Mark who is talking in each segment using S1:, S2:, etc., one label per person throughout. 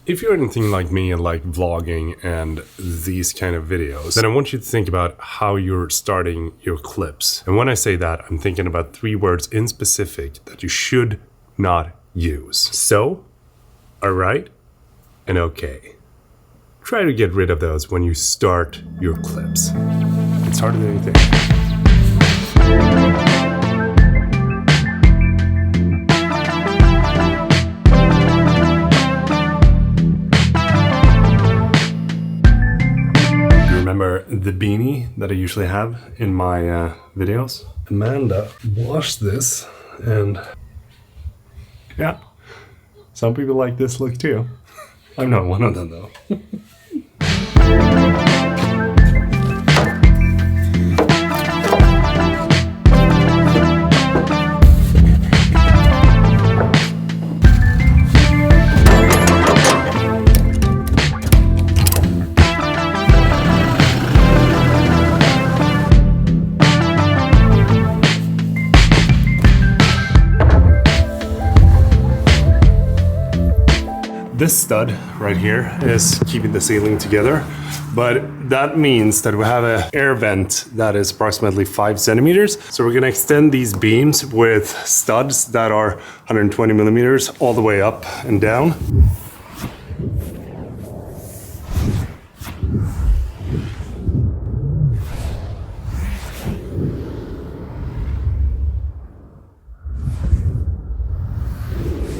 S1: If you're anything like me and like vlogging and these kind of videos, then I want you to think about how you're starting your clips. And when I say that, I'm thinking about 3 words in specific that you should not use. So, alright, and okay. Try to get rid of those when you start your clips. It's harder than you think. Remember the beanie that I usually have in my videos? Amanda washed this, and yeah, some people like this look too. I'm not one of them though. This stud right here is keeping the ceiling together, but that means that we have an air vent that is approximately 5 centimeters. So we're gonna extend these beams with studs that are 120 millimeters all the way up and down.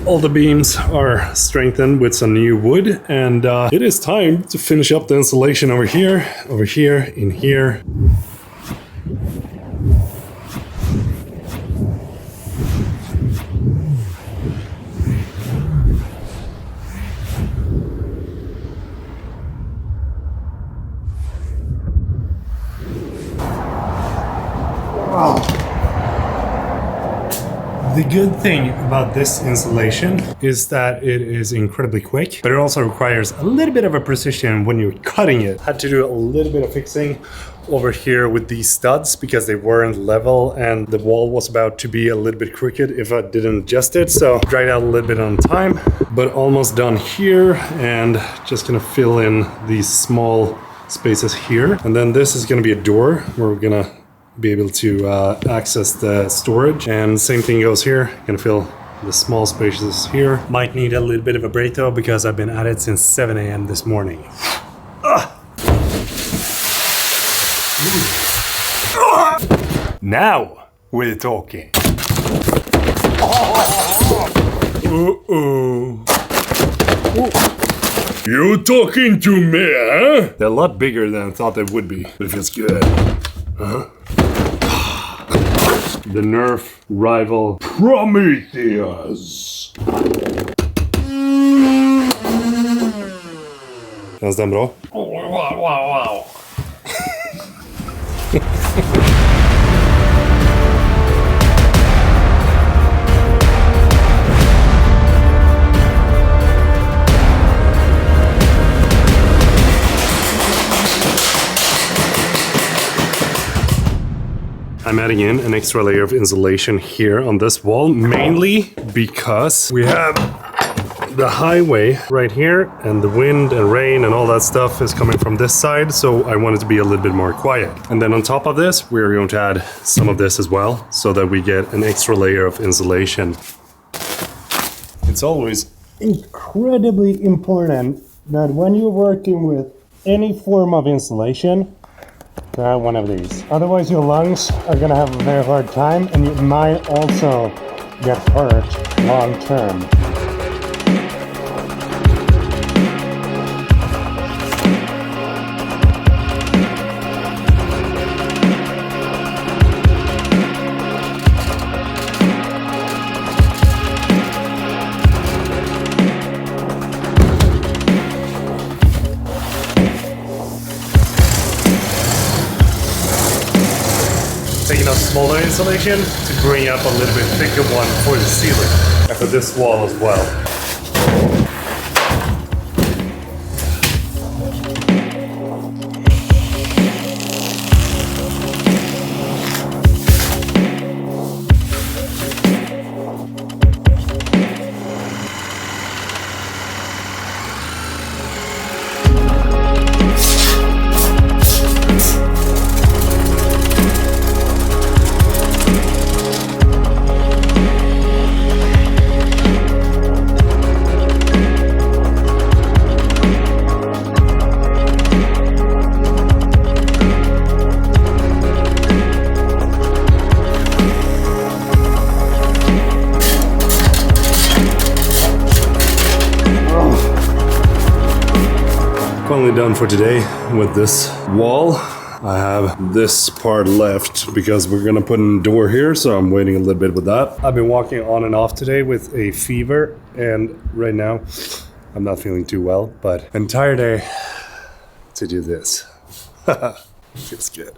S1: All the beams are strengthened with some new wood, and it is time to finish up the insulation over here, in here. Wow. The good thing about this insulation is that it is incredibly quick, but it also requires a little bit of a precision when you're cutting it. Had to do a little bit of fixing over here with these studs because they weren't level and the wall was about to be a little bit crooked if I didn't adjust it. So dragged out a little bit on time, but almost done here, and just gonna fill in these small spaces here. And then this is gonna be a door where we're gonna be able to access the storage, and same thing goes here. Gonna fill the small spaces here. Might need a little bit of a break though because I've been at it since 7 a.m. this morning. Now we're talking. You talking to me, huh? They're a lot bigger than I thought they would be, but it feels good. The NERF rival Prometheus. Känns den bra? Wow. I'm adding in an extra layer of insulation here on this wall, mainly because we have the highway right here, and the wind and rain and all that stuff is coming from this side, so I want it to be a little bit more quiet. And then on top of this, we're going to add some of this as well, so that we get an extra layer of insulation. It's always incredibly important that when you're working with any form of insulation, grab one of these. Otherwise your lungs are gonna have a very hard time, and you might also get hurt long term. Taking a smaller insulation to bring up a little bit thicker one for the ceiling and for this wall as well. finally done for today with this wall. I have this part left because we're gonna put in a door here, so I'm waiting a little bit with that. I've been walking on and off today with a fever, and right now I'm not feeling too well, but entire day to do this. Feels good.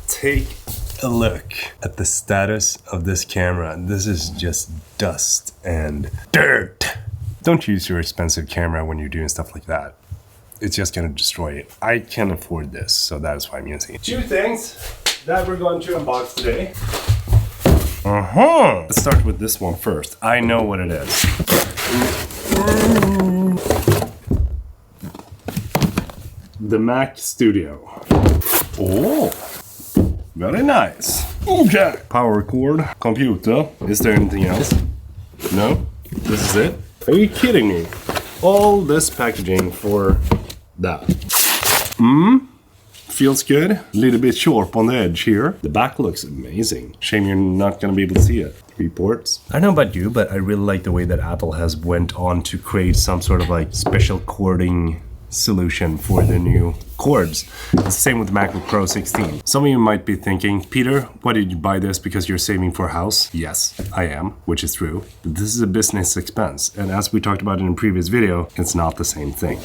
S1: Take a look at the status of this camera. This is just dust and dirt. Don't use your expensive camera when you're doing stuff like that. It's just gonna destroy it. I can't afford this, so that is why I'm using it. Two things that we're going to unbox today. Let's start with this one first. I know what it is. The Mac Studio. Oh, very nice. Okay. Power cord, computer. Is there anything else? No? This is it? Are you kidding me? All this packaging for that. Feels good. A little bit sharp on the edge here. The back looks amazing. Shame you're not gonna be able to see it. 3 ports. I don't know about you, but I really like the way that Apple has went on to create some sort of like special cording solution for the new cords. It's the same with the MacBook Pro 16. Some of you might be thinking, Peter, why did you buy this? Because you're saving for a house? Yes, I am, which is true. But this is a business expense. And as we talked about in a previous video, it's not the same thing.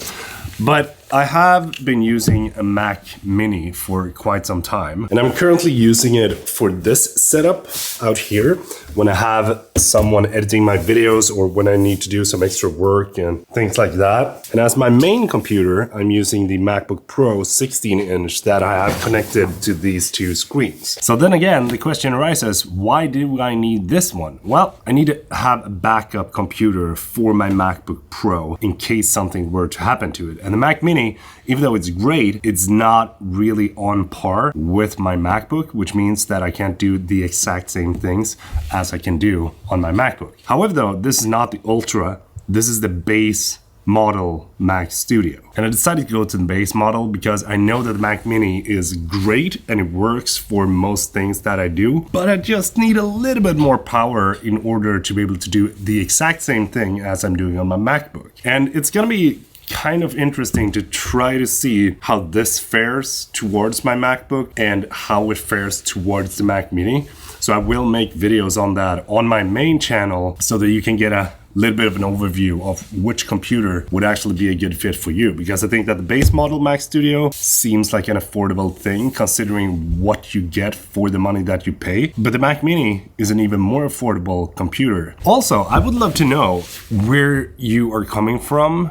S1: But I have been using a Mac Mini for quite some time, and I'm currently using it for this setup out here when I have someone editing my videos or when I need to do some extra work and things like that. And as my main computer, I'm using the MacBook Pro 16-inch that I have connected to these two screens. So then again, the question arises, why do I need this one? Well, I need to have a backup computer for my MacBook Pro in case something were to happen to it. And the Mac Mini, even though it's great, it's not really on par with my MacBook, which means that I can't do the exact same things as I can do on my MacBook. However, though, this is not the Ultra, this is the base model Mac Studio. And I decided to go to the base model because I know that the Mac Mini is great and it works for most things that I do, but I just need a little bit more power in order to be able to do the exact same thing as I'm doing on my MacBook. And it's gonna be kind of interesting to try to see how this fares towards my MacBook and how it fares towards the Mac Mini. So I will make videos on that on my main channel so that you can get a little bit of an overview of which computer would actually be a good fit for you, because I think that the base model Mac Studio seems like an affordable thing considering what you get for the money that you pay, but the Mac Mini is an even more affordable computer. Also, I would love to know where you are coming from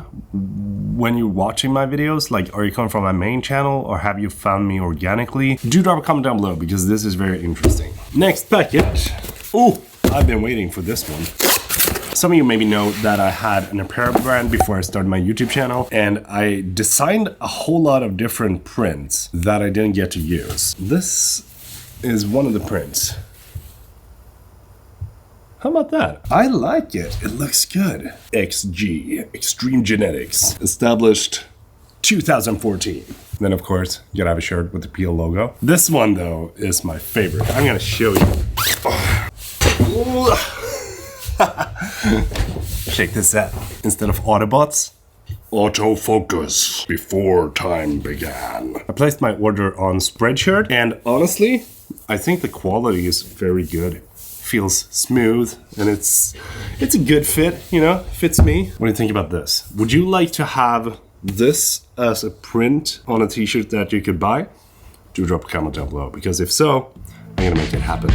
S1: when you're watching my videos. Like, are you coming from my main channel or have you found me organically? Do drop a comment down below because this is very interesting. Next package. Oh, I've been waiting for this one. Some of you maybe know that I had an apparel brand before I started my YouTube channel, and I designed a whole lot of different prints that I didn't get to use. This is one of the prints. How about that? I like it. It looks good. XG, Extreme Genetics, established 2014. Then of course, you gotta have a shirt with the PL logo. This one though is my favorite. I'm gonna show you. Check this out. Instead of Autobots, autofocus before time began. I placed my order on Spreadshirt, and honestly, I think the quality is very good. Feels smooth, and it's a good fit, you know, fits me. What do you think about this? Would you like to have this as a print on a t-shirt that you could buy? Do drop a comment down below, because if so, I'm gonna make it happen.